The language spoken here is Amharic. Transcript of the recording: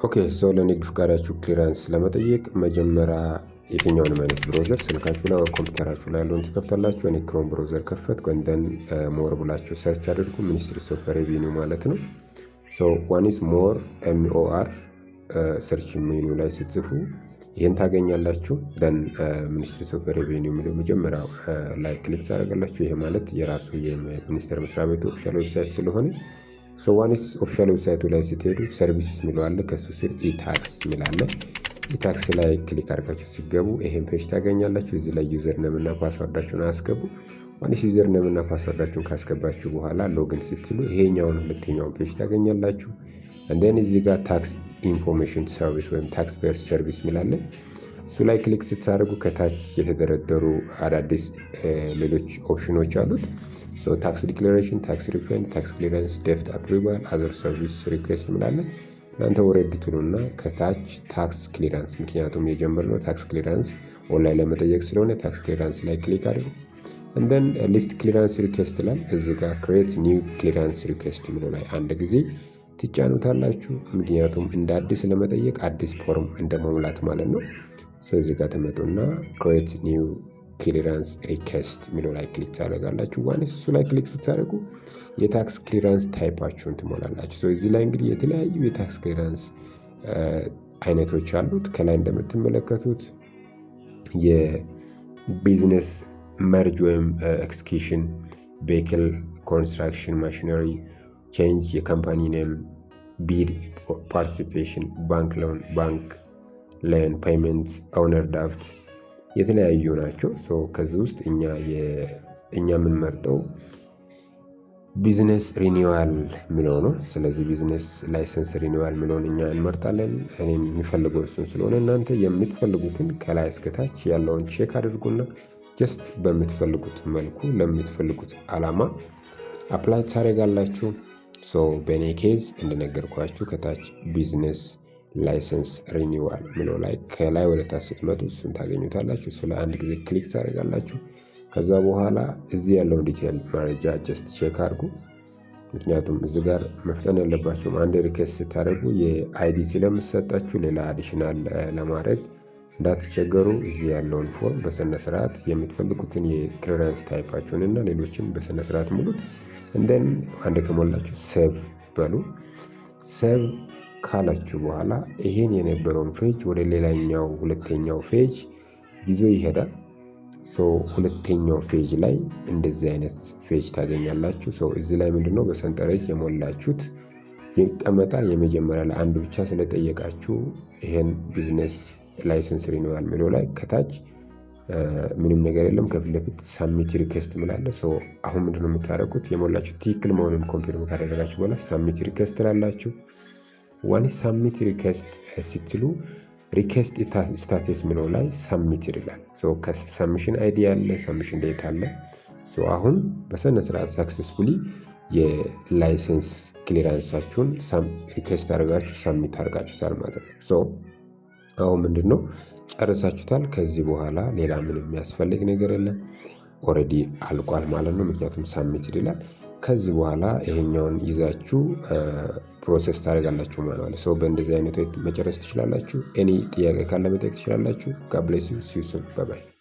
ኦኬ ሶ ለንግድ ፍቃዳችሁ ክሊራንስ ለመጠየቅ መጀመሪያ የትኛውንም አይነት ብሮዘር ስልካችሁ ላይ ኮምፒውተራችሁ ላይ ያለውን ትከፍታላችሁ። እኔ ክሮም ብሮዘር ከፈትኩ እንደን ሞር ብላችሁ ሰርች አድርጉ። ሚኒስትሪ ኦፍ ሬቪኒው ማለት ነው። ሶ ዋን ኢዝ ሞር MOR ሰርች ሜኑ ላይ ስትጽፉ ይህን ታገኛላችሁ። ደን ሚኒስትሪ ኦፍ ሬቪኒው የሚለው መጀመሪያ ላይ ክሊክ ታደርጋላችሁ። ይሄ ማለት የራሱ የሚኒስቴር መስሪያ ቤቱ ኦፊሻል ዌብሳይት ስለሆነ ሶ ዋንስ ኦፊሻል ዌብሳይቱ ላይ ስትሄዱ ሰርቪስስ የሚለው አለ። ከሱ ስር ኢታክስ የሚል አለ። ኢታክስ ላይ ክሊክ አድርጋችሁ ሲገቡ ይሄን ፔጅ ታገኛላችሁ። እዚህ ላይ ዩዘር ነም እና ፓስወርዳችሁን አስገቡ። ዋንስ ዩዘር ነም እና ፓስወርዳችሁን ካስገባችሁ በኋላ ሎጊን ስትሉ ይሄኛውን ሁለተኛውን ፔጅ ታገኛላችሁ። እንደን እዚህ ጋር ታክስ ኢንፎርሜሽን ሰርቪስ ወይም ታክስ ፔየር ሰርቪስ የሚል አለ። እሱ ላይ ክሊክ ስታደርጉ ከታች የተደረደሩ አዳዲስ ሌሎች ኦፕሽኖች አሉት። ሶ ታክስ ዲክላሬሽን፣ ታክስ ሪፈንድ፣ ታክስ ክሊራንስ፣ ዴፍት አፕሩቫል፣ አዘር ሰርቪስ ሪኩዌስት ምላለ። እናንተ ወረድ ትሉና ከታች ታክስ ክሊራንስ፣ ምክንያቱም የጀመርነው ታክስ ክሊራንስ ኦንላይን ለመጠየቅ ስለሆነ ታክስ ክሊራንስ ላይ ክሊክ አድርጉ። እንደን ሊስት ክሊራንስ ሪኩዌስት ላይ እዚህ ጋር ክሬት ኒው ክሊራንስ ሪኩዌስት የሚለው ላይ አንድ ጊዜ ትጫኑታላችሁ። ምክንያቱም እንደ አዲስ ለመጠየቅ አዲስ ፎርም እንደመሙላት ማለት ነው። እዚህ ጋር ተመጡና ክሬት ኒው ክሊራንስ ሪኩዌስት የሚለው ላይ ክሊክ ታደርጋላችሁ። ዋንስ እሱ ላይ ክሊክ ስታደርጉ የታክስ ክሊራንስ ታይፓችሁን ትሞላላችሁ። እዚህ ላይ እንግዲህ የተለያዩ የታክስ ክሊራንስ አይነቶች አሉት። ከላይ እንደምትመለከቱት የቢዝነስ መርጅ ወይም ኤክስኪዩሽን፣ ቬሂክል ኮንስትራክሽን፣ ማሽነሪ ቼንጅ፣ የካምፓኒ ኔም፣ ቢድ ፓርቲሲፔሽን፣ ባንክ ሎን፣ ባንክ ለን ፔይመንት፣ ኦነር ዳፍት የተለያዩ ናቸው። ከዚህ ውስጥ እኛ የምንመርጠው ቢዝነስ ሪኒዋል የሚለው ነው። ስለዚህ ቢዝነስ ላይሰንስ ሪኒዋል የሚለውን እኛ እንመርጣለን። እኔም የሚፈልገው እሱን ስለሆነ እናንተ የምትፈልጉትን ከላይ እስከታች ያለውን ቼክ አድርጉና ጀስት በምትፈልጉት መልኩ ለምትፈልጉት ዓላማ አፕላይ ታደርጋላችሁ። በእኔ ኬዝ እንደነገርኳችሁ ከታች ቢዝነስ ላይሰንስ ሪኒዋል ምለው ላይ ከላይ ወደ ታች ስትመጡ እሱን ታገኙታላችሁ። እሱ ላይ አንድ ጊዜ ክሊክ ታደርጋላችሁ። ከዛ በኋላ እዚህ ያለውን ዲቴል መረጃ ጀስት ቼክ አድርጉ። ምክንያቱም እዚህ ጋር መፍጠን ያለባችሁም አንድ ሪኩዌስት ስታደርጉ የአይዲ ስለምሰጣችሁ ሌላ አዲሽናል ለማድረግ እንዳትቸገሩ እዚህ ያለውን ፎርም በስነ ስርዓት የምትፈልጉትን የክሊራንስ ታይፓችሁን እና ሌሎችን በስነ ስርዓት ሙሉት። እንደን አንድ ከሞላችሁ ሴቭ በሉ። ሴቭ ካላችሁ በኋላ ይሄን የነበረውን ፔጅ ወደ ሌላኛው ሁለተኛው ፔጅ ይዞ ይሄዳል። ሁለተኛው ፔጅ ላይ እንደዚህ አይነት ፔጅ ታገኛላችሁ። እዚህ ላይ ምንድነው በሰንጠረዥ የሞላችሁት ይቀመጣል። የመጀመሪያ ላይ አንዱ ብቻ ስለጠየቃችሁ ይሄን ቢዝነስ ላይሰንስ ሪኒዋል የሚለው ላይ ከታች ምንም ነገር የለም። ከፊት ለፊት ሳሚት ሪኩዌስት ምላለ። አሁን ምንድነው የምታደርጉት? የሞላችሁ ትክክል መሆኑን ኮንፊርም ካደረጋችሁ በኋላ ሳሚት ሪኩዌስት ትላላችሁ። ዋን ሳሚት ሪኩዌስት ስትሉ ሪኩዌስት ስታተስ የሚለው ላይ ሳሚት ይላል። ከሰሚሽን አይዲ ያለ ሰሚሽን ዴት አለ። አሁን በስነ ስርዓት ሳክሰስፉሊ የላይሰንስ ክሊራንሳችሁን ሪኩዌስት አድርጋችሁ ሳሚት አድርጋችሁታል ማለት ነው። አሁን ምንድነው ጨርሳችሁታል። ከዚህ በኋላ ሌላ ምንም የሚያስፈልግ ነገር የለም። ኦልሬዲ አልቋል ማለት ነው። ምክንያቱም ሳሚት ይላል። ከዚህ በኋላ ይሄኛውን ይዛችሁ ፕሮሰስ ታደርጋላችሁ ማለት ነው። በእንደዚህ አይነት መጨረስ ትችላላችሁ። ኤኒ ጥያቄ ካለ መጠየቅ ትችላላችሁ። ጋድ ብሌስ ዩ። ሲ ዩ ሱን። ባይ ባይ።